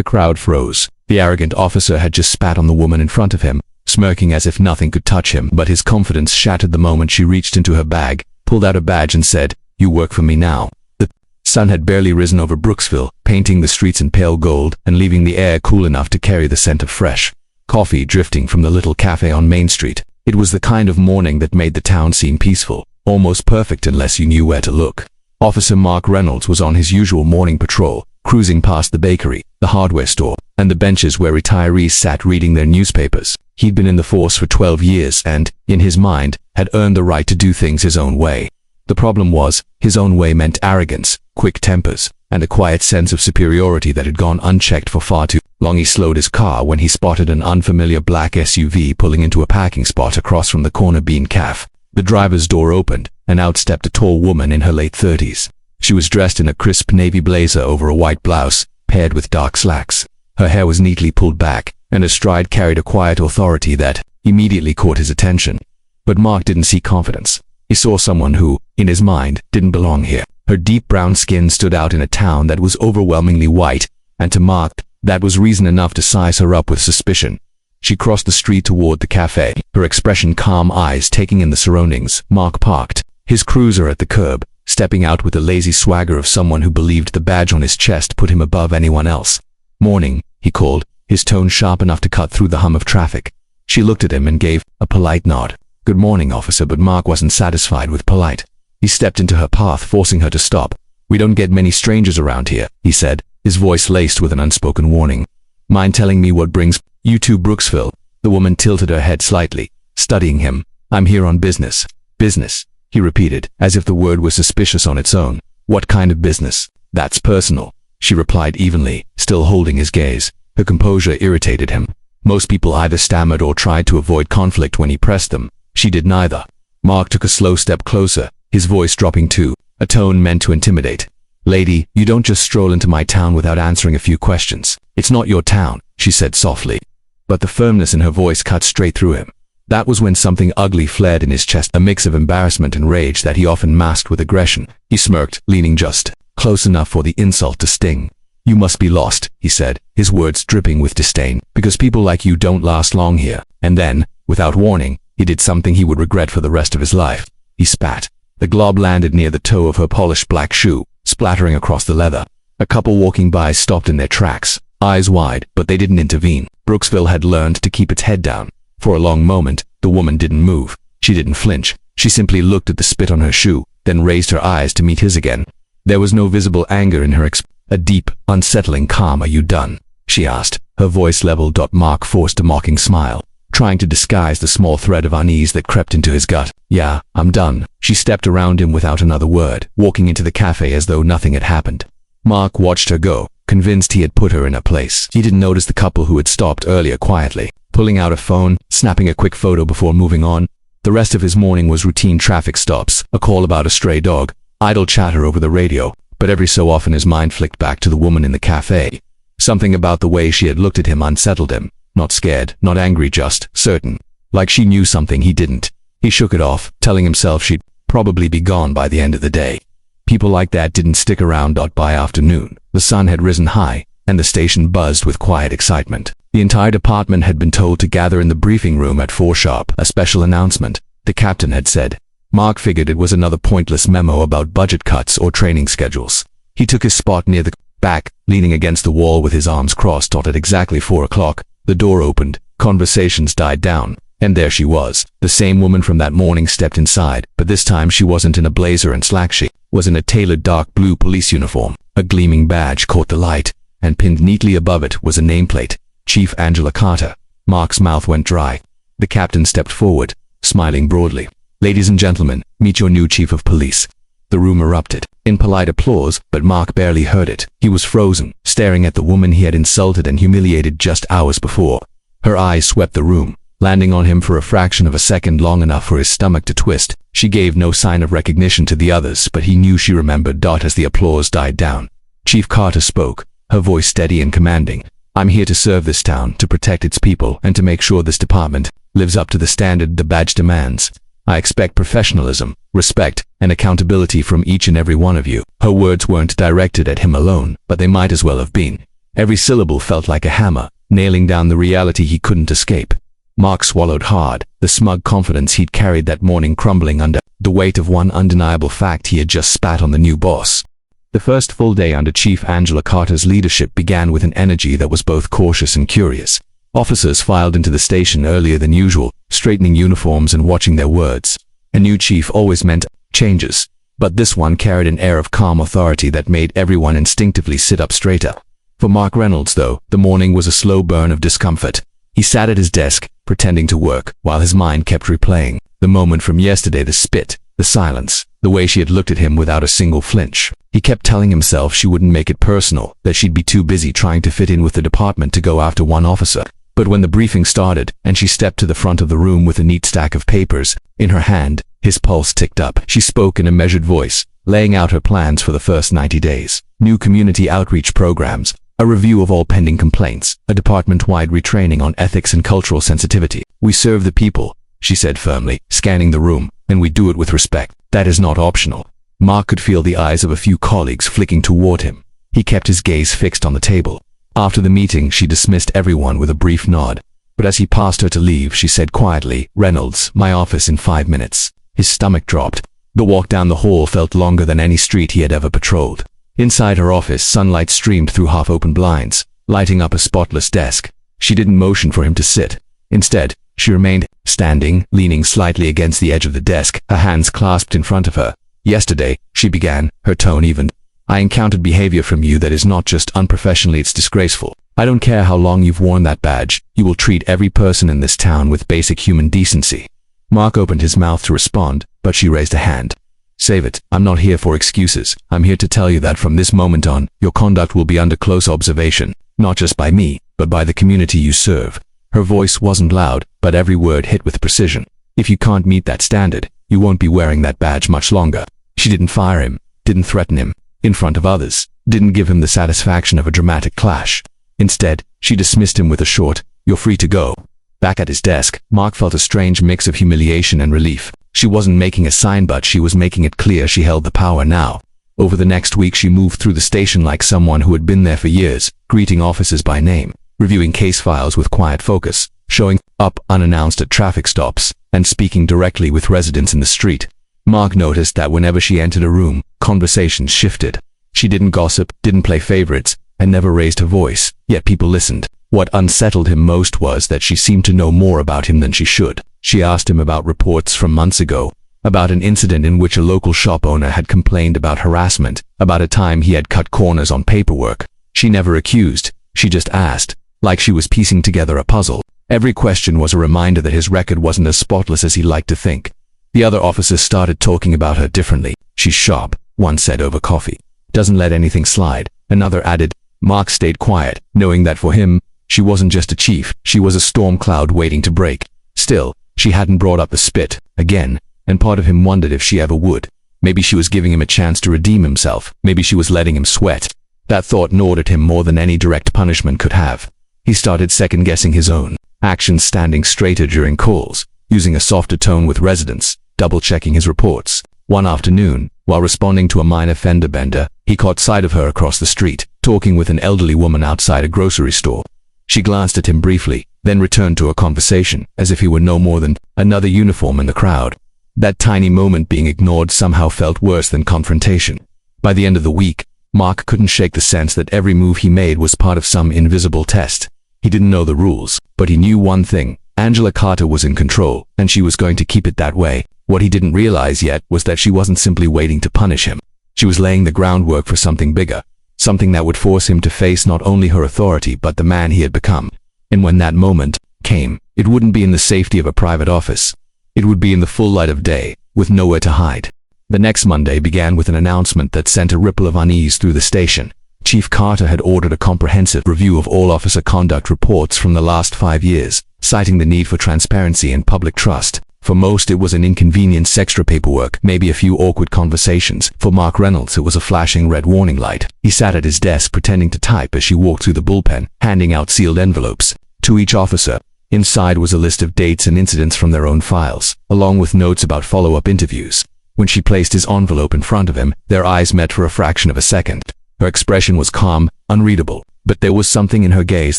The crowd froze. The arrogant officer had just spat on the woman in front of him, smirking as if nothing could touch him, but his confidence shattered the moment she reached into her bag, pulled out a badge and said, "You work for me now." The sun had barely risen over Brooksville, painting the streets in pale gold and leaving the air cool enough to carry the scent of fresh coffee drifting from the little cafe on Main Street. It was the kind of morning that made the town seem peaceful, almost perfect unless you knew where to look. Officer Mark Reynolds was on his usual morning patrol, cruising past the bakery, the hardware store, and the benches where retirees sat reading their newspapers. He'd been in the force for 12 years and, in his mind, had earned the right to do things his own way. The problem was, his own way meant arrogance, quick tempers, and a quiet sense of superiority that had gone unchecked for far too long. He slowed his car when he spotted an unfamiliar black SUV pulling into a parking spot across from the Corner Bean Cafe. The driver's door opened, and out stepped a tall woman in her late 30s. She was dressed in a crisp navy blazer over a white blouse, paired with dark slacks. Her hair was neatly pulled back, and her stride carried a quiet authority that immediately caught his attention. But Mark didn't see confidence. He saw someone who, in his mind, didn't belong here. Her deep brown skin stood out in a town that was overwhelmingly white, and to Mark, that was reason enough to size her up with suspicion. She crossed the street toward the cafe, her expression calm, eyes taking in the surroundings. Mark parked his cruiser at the curb, stepping out with the lazy swagger of someone who believed the badge on his chest put him above anyone else. "Morning," he called, his tone sharp enough to cut through the hum of traffic. She looked at him and gave a polite nod. "Good morning, officer," but Mark wasn't satisfied with polite. He stepped into her path, forcing her to stop. "We don't get many strangers around here," he said, his voice laced with an unspoken warning. "Mind telling me what brings you to Brooksville?" The woman tilted her head slightly, studying him. "I'm here on business." "Business?" he repeated, as if the word was suspicious on its own. "What kind of business?" "That's personal," she replied evenly, still holding his gaze. Her composure irritated him. Most people either stammered or tried to avoid conflict when he pressed them. She did neither. Mark took a slow step closer, his voice dropping to a tone meant to intimidate. "Lady, you don't just stroll into my town without answering a few questions. It's not your town," she said softly. But the firmness in her voice cut straight through him. That was when something ugly flared in his chest, a mix of embarrassment and rage that he often masked with aggression. He smirked, leaning just close enough for the insult to sting. "You must be lost," he said, his words dripping with disdain, "because people like you don't last long here." And then, without warning, he did something he would regret for the rest of his life. He spat. The glob landed near the toe of her polished black shoe, splattering across the leather. A couple walking by stopped in their tracks, eyes wide, but they didn't intervene. Brooksville had learned to keep its head down. For a long moment, the woman didn't move. She didn't flinch. She simply looked at the spit on her shoe, then raised her eyes to meet his again. There was no visible anger in her a deep, unsettling calm. "Are you done?" she asked, her voice leveled. Mark forced a mocking smile, trying to disguise the small thread of unease that crept into his gut. "Yeah, I'm done." She stepped around him without another word, walking into the cafe as though nothing had happened. Mark watched her go, convinced he had put her in her place. He didn't notice the couple who had stopped earlier quietly, pulling out a phone, snapping a quick photo before moving on. The rest of his morning was routine traffic stops, a call about a stray dog, idle chatter over the radio, but every so often his mind flicked back to the woman in the cafe. Something about the way she had looked at him unsettled him. Not scared, not angry, just certain. Like she knew something he didn't. He shook it off, telling himself she'd probably be gone by the end of the day. People like that didn't stick around. By afternoon, the sun had risen high, and the station buzzed with quiet excitement. The entire department had been told to gather in the briefing room at 4 sharp, a special announcement, the captain had said. Mark figured it was another pointless memo about budget cuts or training schedules. He took his spot near the back, leaning against the wall with his arms crossed. At exactly 4 o'clock, the door opened, conversations died down, and there she was. The same woman from that morning stepped inside, but this time she wasn't in a blazer and slacks. She was in a tailored dark blue police uniform. A gleaming badge caught the light, and pinned neatly above it was a nameplate, Chief Angela Carter. Mark's mouth went dry. The captain stepped forward, smiling broadly. "Ladies and gentlemen, meet your new chief of police." The room erupted in polite applause, but Mark barely heard it. He was frozen, staring at the woman he had insulted and humiliated just hours before. Her eyes swept the room, landing on him for a fraction of a second, long enough for his stomach to twist. She gave no sign of recognition to the others, but he knew she remembered. As the applause died down, Chief Carter spoke, her voice steady and commanding. "I'm here to serve this town, to protect its people, and to make sure this department lives up to the standard the badge demands. I expect professionalism, respect, and accountability from each and every one of you." Her words weren't directed at him alone, but they might as well have been. Every syllable felt like a hammer, nailing down the reality he couldn't escape. Mark swallowed hard, the smug confidence he'd carried that morning crumbling under the weight of one undeniable fact he had just spat on the new boss. The first full day under Chief Angela Carter's leadership began with an energy that was both cautious and curious. Officers filed into the station earlier than usual, straightening uniforms and watching their words. A new chief always meant changes, but this one carried an air of calm authority that made everyone instinctively sit up straighter. For Mark Reynolds, though, the morning was a slow burn of discomfort. He sat at his desk, pretending to work, while his mind kept replaying the moment from yesterday, the spit, the silence, the way she had looked at him without a single flinch. He kept telling himself she wouldn't make it personal, that she'd be too busy trying to fit in with the department to go after one officer. But when the briefing started, and she stepped to the front of the room with a neat stack of papers in her hand, his pulse ticked up. She spoke in a measured voice, laying out her plans for the first 90 days. New community outreach programs, a review of all pending complaints, a department-wide retraining on ethics and cultural sensitivity. We serve the people, she said firmly, scanning the room, and we do it with respect. That is not optional. Mark could feel the eyes of a few colleagues flicking toward him. He kept his gaze fixed on the table. After the meeting, she dismissed everyone with a brief nod. But as he passed her to leave, she said quietly, "Reynolds, my office in 5 minutes." His stomach dropped. The walk down the hall felt longer than any street he had ever patrolled. Inside her office, sunlight streamed through half-open blinds, lighting up a spotless desk. She didn't motion for him to sit. Instead, she remained standing, leaning slightly against the edge of the desk, her hands clasped in front of her. "Yesterday," she began, her tone evened, "I encountered behavior from you that is not just unprofessional, it's disgraceful. I don't care how long you've worn that badge, you will treat every person in this town with basic human decency." Mark opened his mouth to respond, but she raised a hand. "Save it. I'm not here for excuses. I'm here to tell you that from this moment on, your conduct will be under close observation, not just by me, but by the community you serve." Her voice wasn't loud, but every word hit with precision. "If you can't meet that standard, you won't be wearing that badge much longer." She didn't fire him, didn't threaten him in front of others, didn't give him the satisfaction of a dramatic clash. Instead, she dismissed him with a short, "You're free to go." Back at his desk, Mark felt a strange mix of humiliation and relief. She wasn't making a sign, but she was making it clear she held the power now. Over the next week, she moved through the station like someone who had been there for years, greeting officers by name, reviewing case files with quiet focus, showing up unannounced at traffic stops, and speaking directly with residents in the street. Mark noticed that whenever she entered a room, conversations shifted. She didn't gossip, didn't play favorites, and never raised her voice, yet people listened. What unsettled him most was that she seemed to know more about him than she should. She asked him about reports from months ago, about an incident in which a local shop owner had complained about harassment, about a time he had cut corners on paperwork. She never accused, she just asked, like she was piecing together a puzzle. Every question was a reminder that his record wasn't as spotless as he liked to think. The other officers started talking about her differently. "She's sharp," one said over coffee. "Doesn't let anything slide," another added. Mark stayed quiet, knowing that for him, she wasn't just a chief, she was a storm cloud waiting to break. Still, she hadn't brought up the spit again, and part of him wondered if she ever would. Maybe she was giving him a chance to redeem himself. Maybe she was letting him sweat. That thought gnawed at him more than any direct punishment could have. He started second-guessing his own actions, standing straighter during calls, using a softer tone with residents, double-checking his reports. One afternoon, while responding to a minor fender bender, he caught sight of her across the street, talking with an elderly woman outside a grocery store. She glanced at him briefly, then returned to a conversation, as if he were no more than another uniform in the crowd. That tiny moment being ignored somehow felt worse than confrontation. By the end of the week, Mark couldn't shake the sense that every move he made was part of some invisible test. He didn't know the rules, but he knew one thing: Angela Carter was in control, and she was going to keep it that way. What he didn't realize yet was that she wasn't simply waiting to punish him. She was laying the groundwork for something bigger, something that would force him to face not only her authority but the man he had become. And when that moment came, it wouldn't be in the safety of a private office. It would be in the full light of day, with nowhere to hide. The next Monday began with an announcement that sent a ripple of unease through the station. Chief Carter had ordered a comprehensive review of all officer conduct reports from the last 5 years, citing the need for transparency and public trust. For most, it was an inconvenience, extra paperwork, maybe a few awkward conversations. For Mark Reynolds, it was a flashing red warning light. He sat at his desk pretending to type as she walked through the bullpen, handing out sealed envelopes to each officer. Inside was a list of dates and incidents from their own files, along with notes about follow-up interviews. When she placed his envelope in front of him, their eyes met for a fraction of a second. Her expression was calm, unreadable. but there was something in her gaze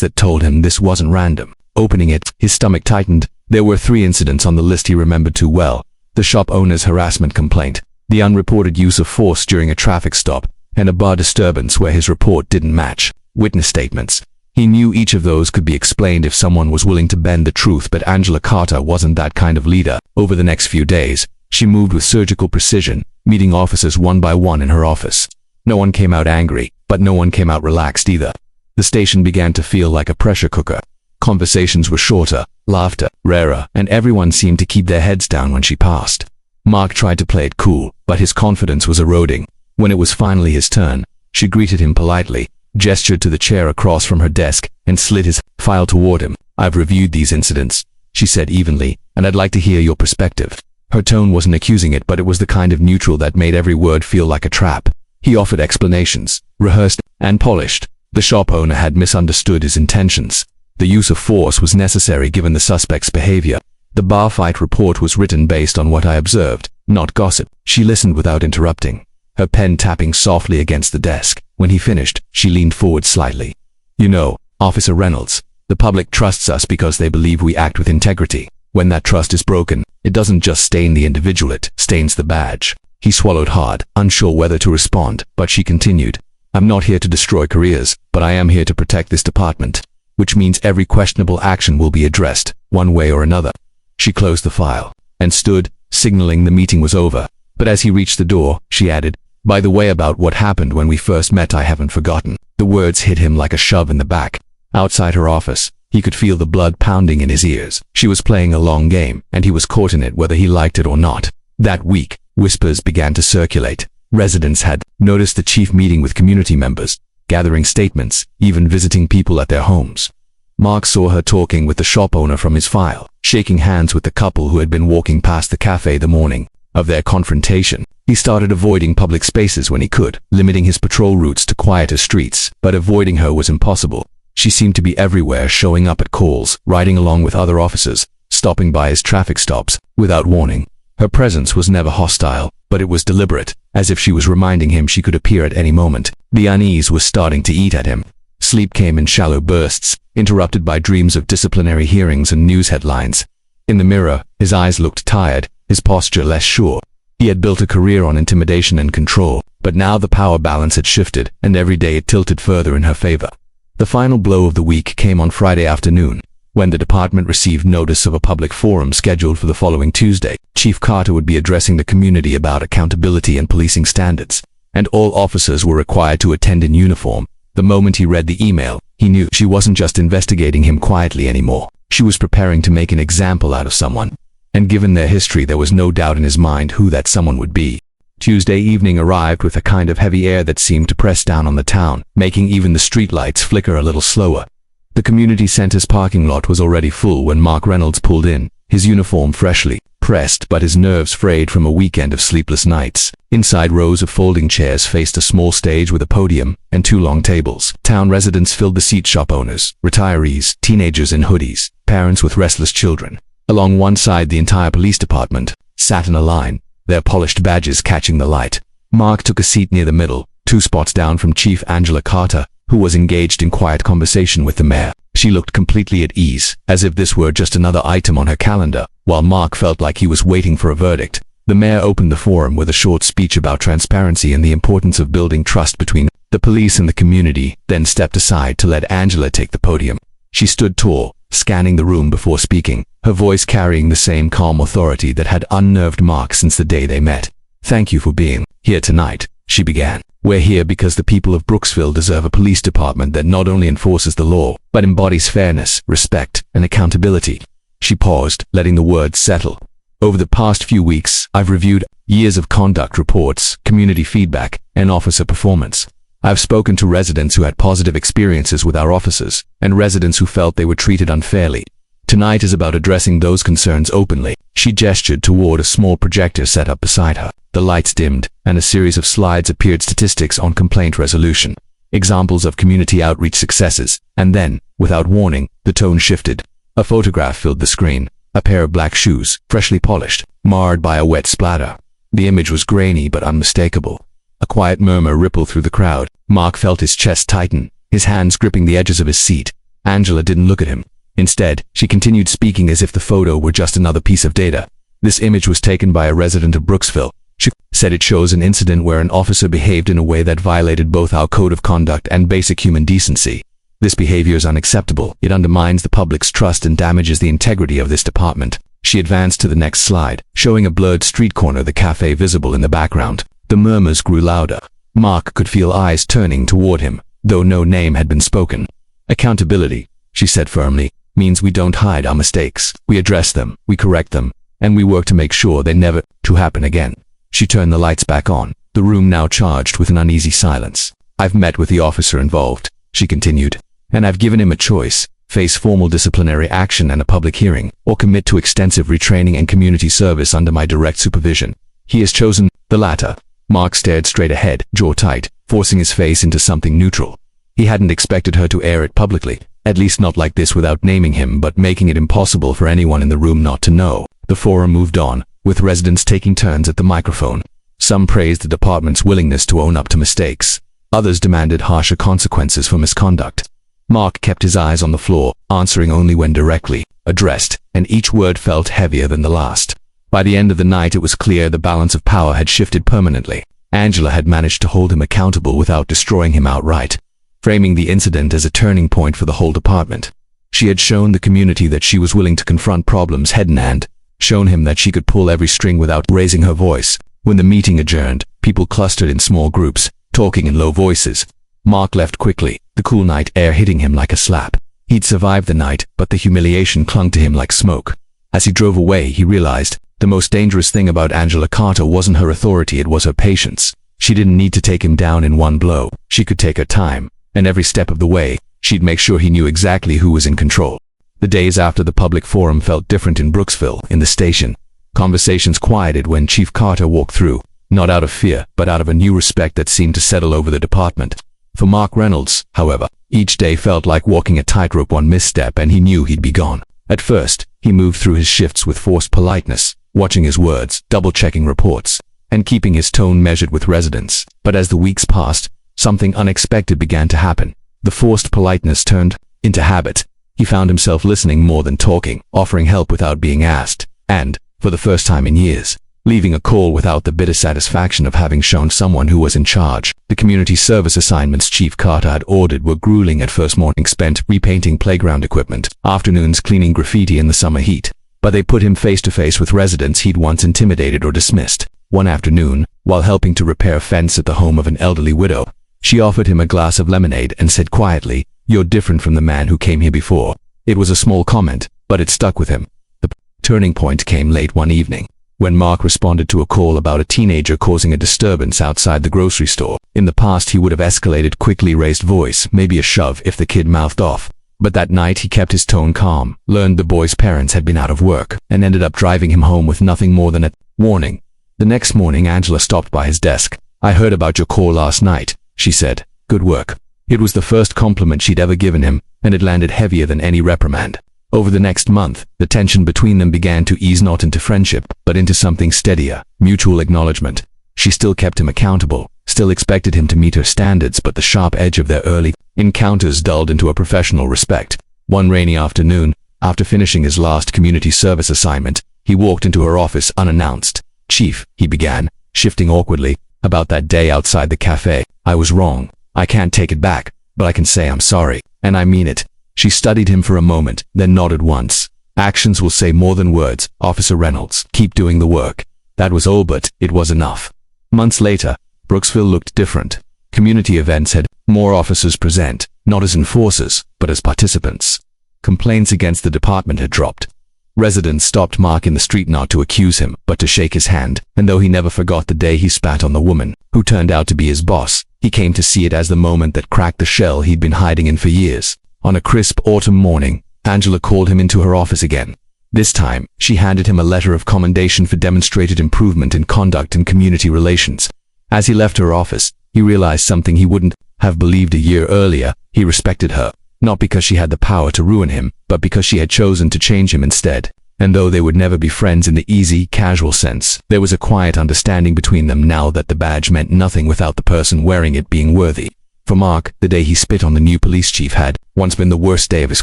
that told him this wasn't random. Opening it, his stomach tightened. There were 3 incidents on the list he remembered too well: the shop owner's harassment complaint, the unreported use of force during a traffic stop, and a bar disturbance where his report didn't match witness statements. He knew each of those could be explained if someone was willing to bend the truth, but Angela Carter wasn't that kind of leader. Over the next few days, she moved with surgical precision, meeting officers one by one in her office. No one came out angry, but no one came out relaxed either. The station began to feel like a pressure cooker. Conversations were shorter, laughter rarer, and everyone seemed to keep their heads down when she passed. Mark tried to play it cool, but his confidence was eroding. When it was finally his turn, she greeted him politely, gestured to the chair across from her desk, and slid his file toward him. "I've reviewed these incidents," she said evenly, "and I'd like to hear your perspective." Her tone wasn't accusing it, but it was the kind of neutral that made every word feel like a trap. He offered explanations, rehearsed and polished. The shop owner had misunderstood his intentions. The use of force was necessary given the suspect's behavior. The bar fight report was written based on what I observed, not gossip. She listened without interrupting, her pen tapping softly against the desk. When he finished, she leaned forward slightly. "You know, Officer Reynolds, the public trusts us because they believe we act with integrity. When that trust is broken, it doesn't just stain the individual, it stains the badge." He swallowed hard, unsure whether to respond, but she continued, "I'm not here to destroy careers, but I am here to protect this department, which means every questionable action will be addressed, one way or another." She closed the file and stood, signaling the meeting was over. But as he reached the door, she added, "By the way, about what happened when we first met, I haven't forgotten." The words hit him like a shove in the back. Outside her office, he could feel the blood pounding in his ears. She was playing a long game, and he was caught in it whether he liked it or not. That week, whispers began to circulate. Residents had noticed the chief meeting with community members, gathering statements, even visiting people at their homes. Mark saw her talking with the shop owner from his file, shaking hands with the couple who had been walking past the cafe the morning of their confrontation. He started avoiding public spaces when he could, limiting his patrol routes to quieter streets, but avoiding her was impossible. She seemed to be everywhere, showing up at calls, riding along with other officers, stopping by his traffic stops, without warning. Her presence was never hostile, but it was deliberate, as if she was reminding him she could appear at any moment. The unease was starting to eat at him. Sleep came in shallow bursts, interrupted by dreams of disciplinary hearings and news headlines. In the mirror, his eyes looked tired, his posture less sure. He had built a career on intimidation and control, but now the power balance had shifted, and every day it tilted further in her favor. The final blow of the week came on Friday afternoon, when the department received notice of a public forum scheduled for the following Tuesday. Chief Carter would be addressing the community about accountability and policing standards, and all officers were required to attend in uniform. The moment he read the email, he knew she wasn't just investigating him quietly anymore. She was preparing to make an example out of someone. And given their history, there was no doubt in his mind who that someone would be. Tuesday evening arrived with a kind of heavy air that seemed to press down on the town, making even the streetlights flicker a little slower. The community center's parking lot was already full when Mark Reynolds pulled in, his uniform freshly pressed but his nerves frayed from a weekend of sleepless nights. Inside, rows of folding chairs faced a small stage with a podium and 2 long tables. Town residents filled the seat, shop owners, retirees, teenagers in hoodies, parents with restless children. Along one side, the entire police department sat in a line, their polished badges catching the light. Mark took a seat near the middle, 2 spots down from Chief Angela Carter, who was engaged in quiet conversation with the mayor. She looked completely at ease, as if this were just another item on her calendar, while Mark felt like he was waiting for a verdict. The mayor opened the forum with a short speech about transparency and the importance of building trust between the police and the community, then stepped aside to let Angela take the podium. She stood tall, scanning the room before speaking, her voice carrying the same calm authority that had unnerved Mark since the day they met. "Thank you for being here tonight," she began. "We're here because the people of Brooksville deserve a police department that not only enforces the law, but embodies fairness, respect, and accountability." She paused, letting the words settle. "Over the past few weeks, I've reviewed years of conduct reports, community feedback, and officer performance. I've spoken to residents who had positive experiences with our officers, and residents who felt they were treated unfairly. Tonight is about addressing those concerns openly." She gestured toward a small projector set up beside her. The lights dimmed, and a series of slides appeared, statistics on complaint resolution, examples of community outreach successes, and then, without warning, the tone shifted. A photograph filled the screen, a pair of black shoes, freshly polished, marred by a wet splatter. The image was grainy but unmistakable. A quiet murmur rippled through the crowd. Mark felt his chest tighten, his hands gripping the edges of his seat. Angela didn't look at him. Instead, she continued speaking as if the photo were just another piece of data. This image was taken by a resident of Brooksville. She said it shows an incident where an officer behaved in a way that violated both our code of conduct and basic human decency. This behavior is unacceptable. It undermines the public's trust and damages the integrity of this department. She advanced to the next slide, showing a blurred street corner, the cafe visible in the background. The murmurs grew louder. Mark could feel eyes turning toward him, though no name had been spoken. Accountability, she said firmly, means we don't hide our mistakes. We address them, we correct them, and we work to make sure they never to happen again. She turned the lights back on, the room now charged with an uneasy silence. I've met with the officer involved, she continued, and I've given him a choice: face formal disciplinary action and a public hearing, or commit to extensive retraining and community service under my direct supervision. He has chosen the latter. Mark stared straight ahead, jaw tight, forcing his face into something neutral. He hadn't expected her to air it publicly, at least not like this, without naming him, but making it impossible for anyone in the room not to know. The forum moved on, with residents taking turns at the microphone. Some praised the department's willingness to own up to mistakes. Others demanded harsher consequences for misconduct. Mark kept his eyes on the floor, answering only when directly addressed, and each word felt heavier than the last. By the end of the night, it was clear the balance of power had shifted permanently. Angela had managed to hold him accountable without destroying him outright, framing the incident as a turning point for the whole department. She had shown the community that she was willing to confront problems head in hand, shown him that she could pull every string without raising her voice. When the meeting adjourned, people clustered in small groups, talking in low voices. Mark left quickly, the cool night air hitting him like a slap. He'd survived the night, but the humiliation clung to him like smoke. As he drove away, he realized the most dangerous thing about Angela Carter wasn't her authority, it was her patience. She didn't need to take him down in one blow. She could take her time, and every step of the way, she'd make sure he knew exactly who was in control. The days after the public forum felt different in Brooksville. In the station, conversations quieted when Chief Carter walked through, not out of fear, but out of a new respect that seemed to settle over the department. For Mark Reynolds, however, each day felt like walking a tightrope. One misstep and he knew he'd be gone. At first, he moved through his shifts with forced politeness, watching his words, double-checking reports, and keeping his tone measured with residents. But as the weeks passed, something unexpected began to happen. The forced politeness turned into habit. He found himself listening more than talking, offering help without being asked, and, for the first time in years, leaving a call without the bitter satisfaction of having shown someone who was in charge. The community service assignments Chief Carter had ordered were grueling at first. Mornings spent repainting playground equipment, afternoons cleaning graffiti in the summer heat. But they put him face to face with residents he'd once intimidated or dismissed. One afternoon, while helping to repair a fence at the home of an elderly widow, she offered him a glass of lemonade and said quietly, "You're different from the man who came here before." It was a small comment, but it stuck with him. The turning point came late one evening, when Mark responded to a call about a teenager causing a disturbance outside the grocery store. In the past, he would have escalated quickly, raised voice, maybe a shove if the kid mouthed off. But that night he kept his tone calm, learned the boy's parents had been out of work, and ended up driving him home with nothing more than a warning. The next morning, Angela stopped by his desk. "I heard about your call last night," she said. "Good work." It was the first compliment she'd ever given him, and it landed heavier than any reprimand. Over the next month, the tension between them began to ease, not into friendship, but into something steadier, mutual acknowledgement. She still kept him accountable, still expected him to meet her standards, but the sharp edge of their early encounters dulled into a professional respect. One rainy afternoon, after finishing his last community service assignment, he walked into her office unannounced. "Chief," he began, shifting awkwardly, "about that day outside the cafe, I was wrong. I can't take it back, but I can say I'm sorry, and I mean it." She studied him for a moment, then nodded once. "Actions will say more than words, Officer Reynolds. Keep doing the work." That was all, but it was enough. Months later, Brooksville looked different. Community events had more officers present, not as enforcers, but as participants. Complaints against the department had dropped. Residents stopped Mark in the street not to accuse him, but to shake his hand, and though he never forgot the day he spat on the woman, who turned out to be his boss, he came to see it as the moment that cracked the shell he'd been hiding in for years. On a crisp autumn morning, Angela called him into her office again. This time, she handed him a letter of commendation for demonstrated improvement in conduct and community relations. As he left her office, he realized something he wouldn't have believed a year earlier. He respected her, not because she had the power to ruin him, but because she had chosen to change him instead. And though they would never be friends in the easy, casual sense, there was a quiet understanding between them now that the badge meant nothing without the person wearing it being worthy. For Mark, the day he spit on the new police chief had once been the worst day of his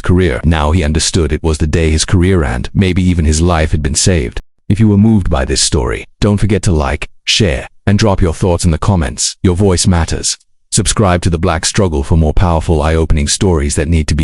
career. Now he understood it was the day his career and maybe even his life had been saved. If you were moved by this story, don't forget to like, share, and drop your thoughts in the comments. Your voice matters. Subscribe to The Black Struggle for more powerful, eye-opening stories that need to be